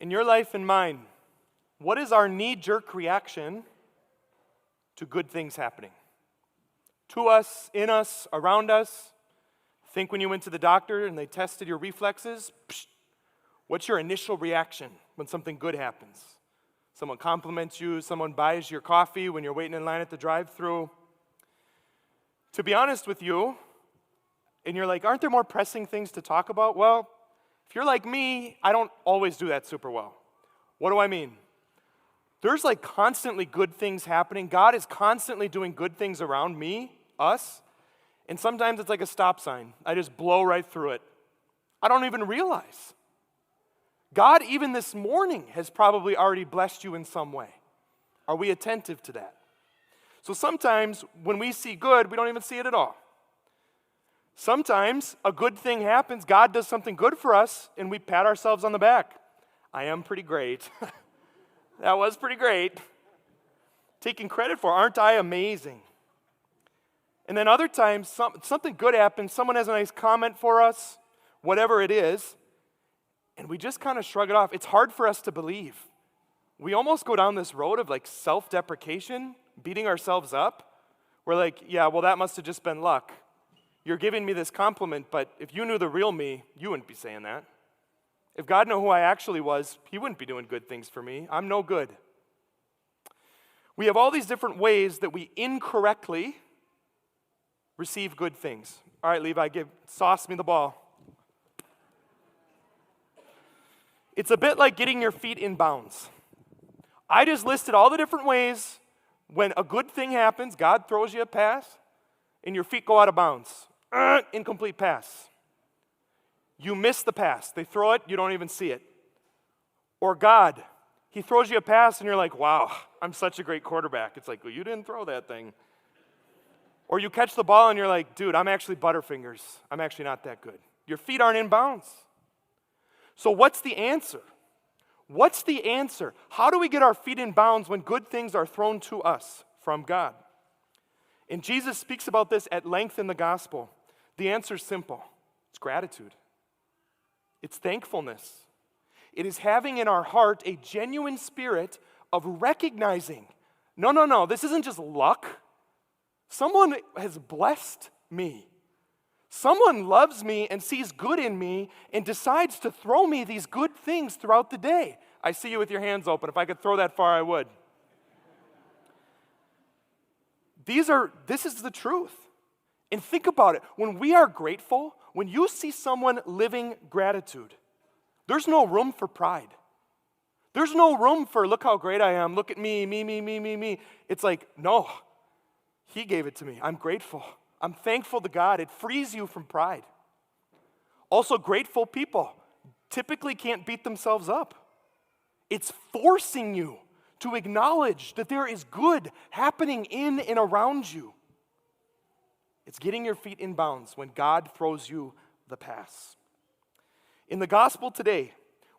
In your life and mine, what is our knee-jerk reaction to good things happening? To us, in us, around us? Think when you went to the doctor and they tested your reflexes? Psh, what's your initial reaction when something good happens? Someone compliments you, someone buys your coffee when you're waiting in line at the drive-thru. To be honest with you, and you're like, aren't there more pressing things to talk about? Well, if you're like me, I don't always do that super well. What do I mean? There's like constantly good things happening. God is constantly doing good things around me, us, and sometimes it's like a stop sign. I just blow right through it. I don't even realize. God, even this morning, has probably already blessed you in some way. Are we attentive to that? So sometimes when we see good, we don't even see it at all. Sometimes a good thing happens, God does something good for us, and we pat ourselves on the back. I am pretty great. That was pretty great. Taking credit for, aren't I amazing? And then other times, something good happens, someone has a nice comment for us, whatever it is, and we just kind of shrug it off. It's hard for us to believe. We almost go down this road of like self-deprecation, beating ourselves up. We're like, yeah, well, that must have just been luck. You're giving me this compliment, but if you knew the real me, you wouldn't be saying that. If God knew who I actually was, he wouldn't be doing good things for me. I'm no good. We have all these different ways that we incorrectly receive good things. All right, Levi, sauce me the ball. It's a bit like getting your feet in bounds. I just listed all the different ways when a good thing happens, God throws you a pass, and your feet go out of bounds. Incomplete pass. You miss the pass. They throw it, you don't even see it. Or God, he throws you a pass and you're like, wow, I'm such a great quarterback. It's like, well, you didn't throw that thing. Or you catch the ball and you're like, dude, I'm actually Butterfingers. I'm actually not that good. Your feet aren't in bounds. So what's the answer? What's the answer? How do we get our feet in bounds when good things are thrown to us from God? And Jesus speaks about this at length in the gospel. The answer is simple. It's gratitude. It's thankfulness. It is having in our heart a genuine spirit of recognizing, no, this isn't just luck. Someone has blessed me. Someone loves me and sees good in me and decides to throw me these good things throughout the day. I see you with your hands open. If I could throw that far, I would. This is the truth. And think about it. When we are grateful, when you see someone living gratitude, there's no room for pride. There's no room for, look how great I am, look at me. It's like, no, he gave it to me. I'm grateful. I'm thankful to God. It frees you from pride. Also, grateful people typically can't beat themselves up. It's forcing you to acknowledge that there is good happening in and around you. It's getting your feet in bounds when God throws you the pass. In the gospel today,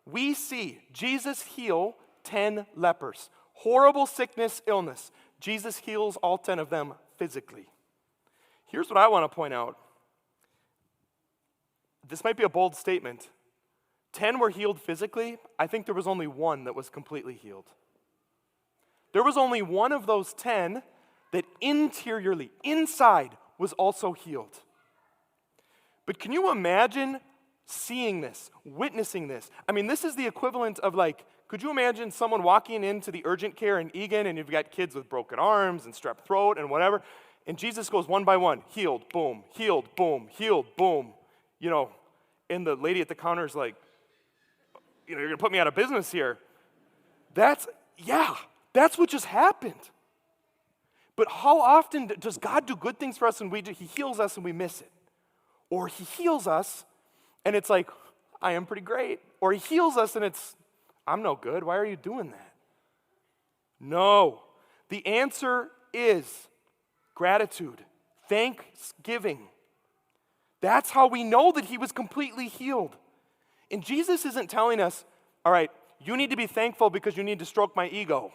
we see Jesus heal 10 lepers. Horrible sickness, illness. Jesus heals all 10 of them physically. Here's what I want to point out. This might be a bold statement. 10 were healed physically. I think there was only one that was completely healed. There was only one of those 10 that interiorly, inside, was also healed. But can you imagine seeing this, witnessing this? I mean, this is the equivalent of like, could you imagine someone walking into the urgent care in Eagan and you've got kids with broken arms and strep throat and whatever, and Jesus goes one by one, healed, boom, healed, boom, healed, boom. You know, and the lady at the counter is like, you're going to put me out of business here. That's what just happened. But how often does God do good things for us and he heals us and we miss it? Or he heals us and it's like, I am pretty great. Or he heals us and it's, I'm no good. Why are you doing that? No. The answer is gratitude, thanksgiving. That's how we know that he was completely healed. And Jesus isn't telling us, all right, you need to be thankful because you need to stroke my ego.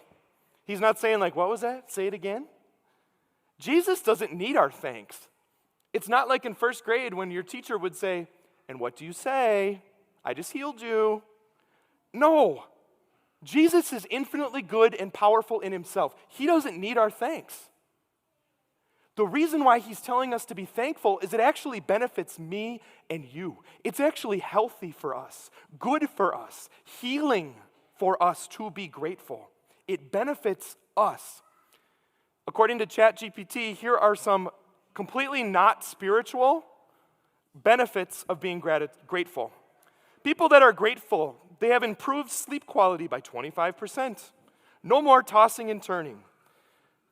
He's not saying like, what was that? Say it again. Jesus doesn't need our thanks. It's not like in first grade when your teacher would say, and what do you say? I just healed you. No, Jesus is infinitely good and powerful in himself. He doesn't need our thanks. The reason why he's telling us to be thankful is it actually benefits me and you. It's actually healthy for us, good for us, healing for us to be grateful. It benefits us. According to ChatGPT, here are some completely not spiritual benefits of being grateful. People that are grateful, they have improved sleep quality by 25%. No more tossing and turning.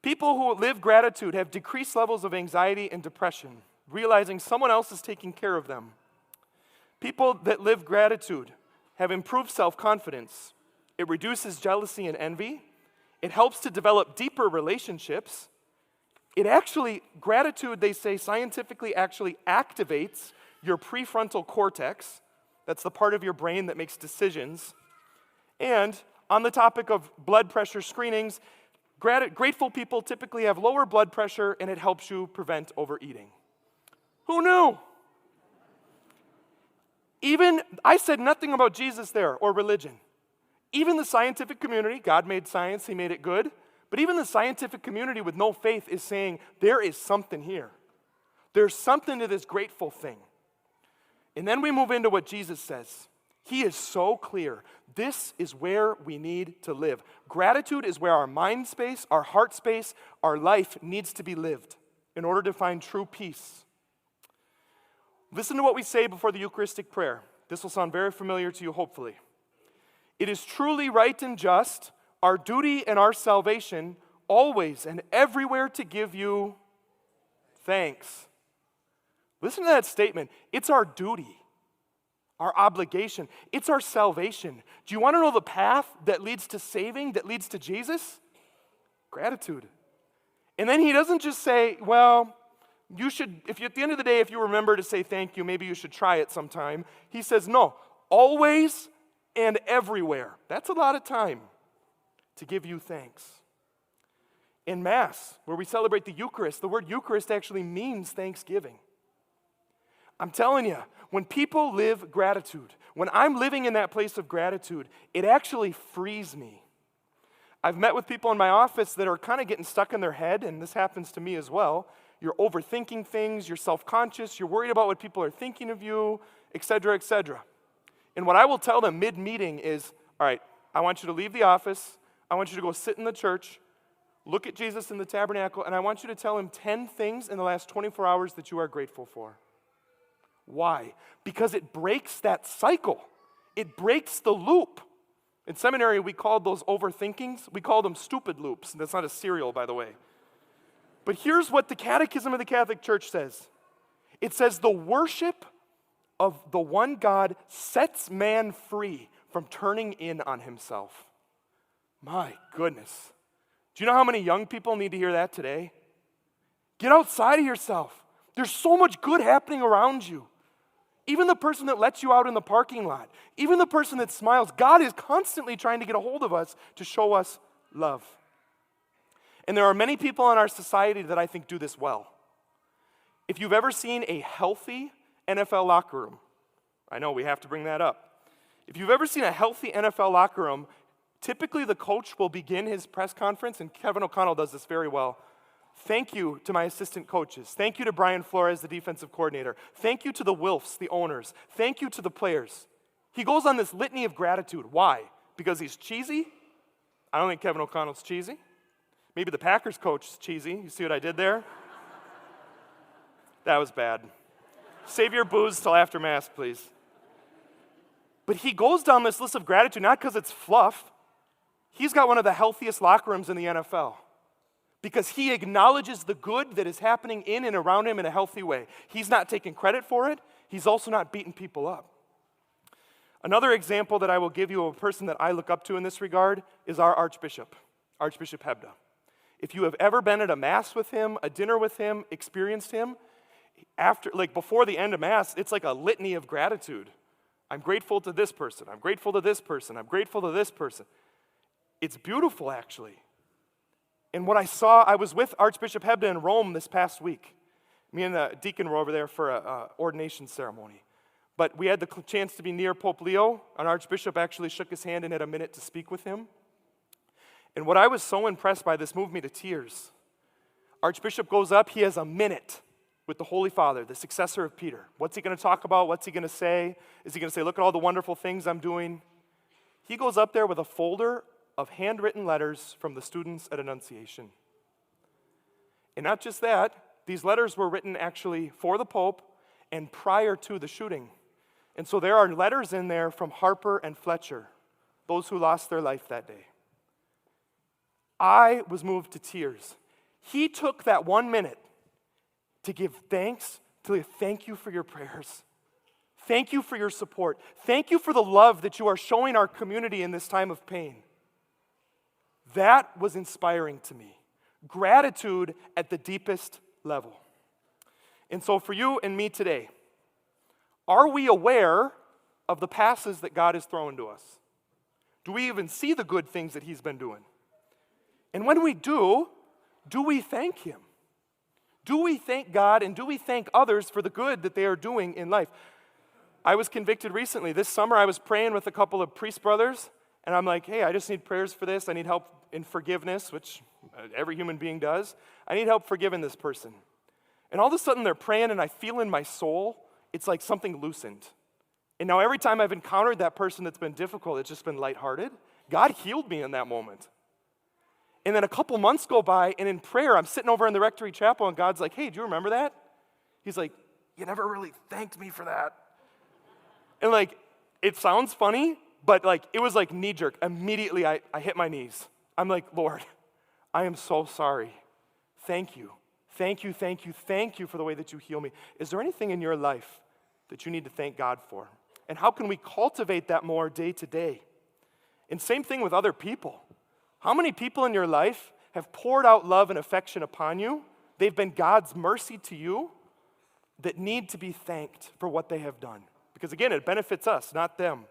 People who live gratitude have decreased levels of anxiety and depression, realizing someone else is taking care of them. People that live gratitude have improved self-confidence. It reduces jealousy and envy. It helps to develop deeper relationships. Gratitude, they say, scientifically actually activates your prefrontal cortex. That's the part of your brain that makes decisions. And on the topic of blood pressure screenings, grateful people typically have lower blood pressure, and it helps you prevent overeating. Who knew? I said nothing about Jesus there or religion. Even the scientific community, God made science, he made it good, but even the scientific community with no faith is saying there is something here. There's something to this grateful thing. And then we move into what Jesus says. He is so clear. This is where we need to live. Gratitude is where our mind space, our heart space, our life needs to be lived in order to find true peace. Listen to what we say before the Eucharistic prayer. This will sound very familiar to you, hopefully. It is truly right and just, our duty and our salvation, always and everywhere to give you thanks. Listen to that statement. It's our duty, our obligation. It's our salvation. Do you want to know the path that leads to saving, that leads to Jesus? Gratitude. And then he doesn't just say, well, you should, at the end of the day, if you remember to say thank you, maybe you should try it sometime. He says, no, always and everywhere. That's a lot of time to give you thanks. In Mass, where we celebrate the Eucharist, the word Eucharist actually means thanksgiving. I'm telling you, when people live gratitude, when I'm living in that place of gratitude, it actually frees me. I've met with people in my office that are kind of getting stuck in their head, and this happens to me as well. You're overthinking things, you're self-conscious, you're worried about what people are thinking of you, etc., etc. And what I will tell them mid-meeting is, all right, I want you to leave the office, I want you to go sit in the church, look at Jesus in the tabernacle, and I want you to tell him 10 things in the last 24 hours that you are grateful for. Why? Because it breaks that cycle. It breaks the loop. In seminary, we called those overthinkings, we called them stupid loops. That's not a cereal, by the way. But here's what the Catechism of the Catholic Church says. It says the worship of the one God sets man free from turning in on himself. My goodness. Do you know how many young people need to hear that today? Get outside of yourself. There's so much good happening around you. Even the person that lets you out in the parking lot, even the person that smiles, God is constantly trying to get a hold of us to show us love. And there are many people in our society that I think do this well. If you've ever seen a healthy NFL locker room, I know we have to bring that up. If you've ever seen a healthy NFL locker room, typically the coach will begin his press conference, and Kevin O'Connell does this very well. Thank you to my assistant coaches. Thank you to Brian Flores, the defensive coordinator. Thank you to the Wilfs, the owners. Thank you to the players. He goes on this litany of gratitude. Why? Because he's cheesy? I don't think Kevin O'Connell's cheesy. Maybe the Packers coach is cheesy. You see what I did there? That was bad. Save your booze till after Mass, please. But he goes down this list of gratitude, not because it's fluff. He's got one of the healthiest locker rooms in the NFL. Because he acknowledges the good that is happening in and around him in a healthy way. He's not taking credit for it. He's also not beating people up. Another example that I will give you of a person that I look up to in this regard is our Archbishop, Archbishop Hebda. If you have ever been at a Mass with him, a dinner with him, experienced him, before the end of Mass, it's like a litany of gratitude. I'm grateful to this person. I'm grateful to this person. I'm grateful to this person. It's beautiful, actually. And what I was with Archbishop Hebda in Rome this past week. Me and the deacon were over there for an ordination ceremony. but we had the chance to be near Pope Leo. An archbishop actually shook his hand and had a minute to speak with him. And what I was so impressed by, this moved me to tears. Archbishop goes up, he has a minute with the Holy Father, the successor of Peter. What's he going to talk about? What's he going to say? Is he going to say, look at all the wonderful things I'm doing? He goes up there with a folder of handwritten letters from the students at Annunciation. And not just that, these letters were written actually for the Pope and prior to the shooting. And so there are letters in there from Harper and Fletcher, those who lost their life that day. I was moved to tears. He took that 1 minute to give thanks, to thank you for your prayers. Thank you for your support. Thank you for the love that you are showing our community in this time of pain. That was inspiring to me. Gratitude at the deepest level. And so for you and me today, are we aware of the passes that God has thrown to us? Do we even see the good things that he's been doing? And when we do we thank him? Do we thank God and do we thank others for the good that they are doing in life? I was convicted recently. This summer I was praying with a couple of priest brothers, and I'm like, hey, I just need prayers for this. I need help in forgiveness, which every human being does. I need help forgiving this person. And all of a sudden they're praying, and I feel in my soul, it's like something loosened. And now every time I've encountered that person that's been difficult, it's just been lighthearted. God healed me in that moment. And then a couple months go by, and in prayer, I'm sitting over in the rectory chapel, and God's like, hey, do you remember that? He's like, you never really thanked me for that. And like, it sounds funny, but like, it was like knee-jerk. Immediately, I hit my knees. I'm like, Lord, I am so sorry. Thank you. Thank you, thank you, thank you for the way that you heal me. Is there anything in your life that you need to thank God for? And how can we cultivate that more day to day? And same thing with other people. How many people in your life have poured out love and affection upon you? They've been God's mercy to you that need to be thanked for what they have done. Because again, it benefits us, not them.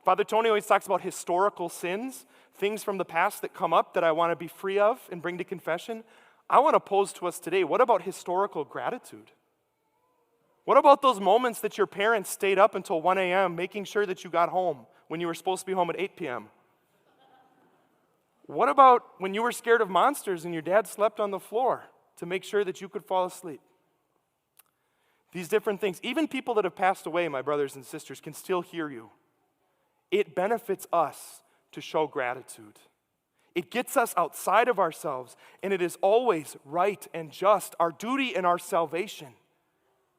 Father Tony always talks about historical sins, things from the past that come up that I want to be free of and bring to confession. I want to pose to us today, what about historical gratitude? What about those moments that your parents stayed up until 1 a.m. making sure that you got home when you were supposed to be home at 8 p.m.? What about when you were scared of monsters and your dad slept on the floor to make sure that you could fall asleep? These different things. Even people that have passed away, my brothers and sisters, can still hear you. It benefits us to show gratitude. It gets us outside of ourselves, and it is always right and just, our duty and our salvation,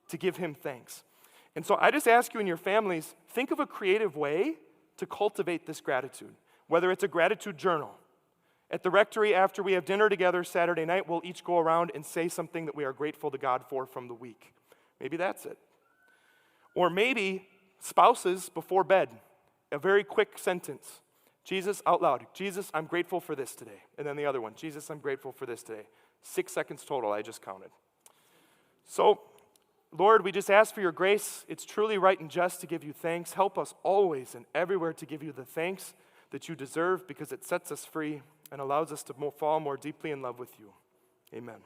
to give him thanks. And so I just ask you and your families, think of a creative way to cultivate this gratitude, whether it's a gratitude journal. At the rectory, after we have dinner together Saturday night, we'll each go around and say something that we are grateful to God for from the week. Maybe that's it. Or maybe spouses before bed, a very quick sentence. Jesus, out loud. Jesus, I'm grateful for this today. And then the other one. Jesus, I'm grateful for this today. 6 seconds total, I just counted. So, Lord, we just ask for your grace. It's truly right and just to give you thanks. Help us always and everywhere to give you the thanks that you deserve, because it sets us free and allows us to fall more deeply in love with you. Amen.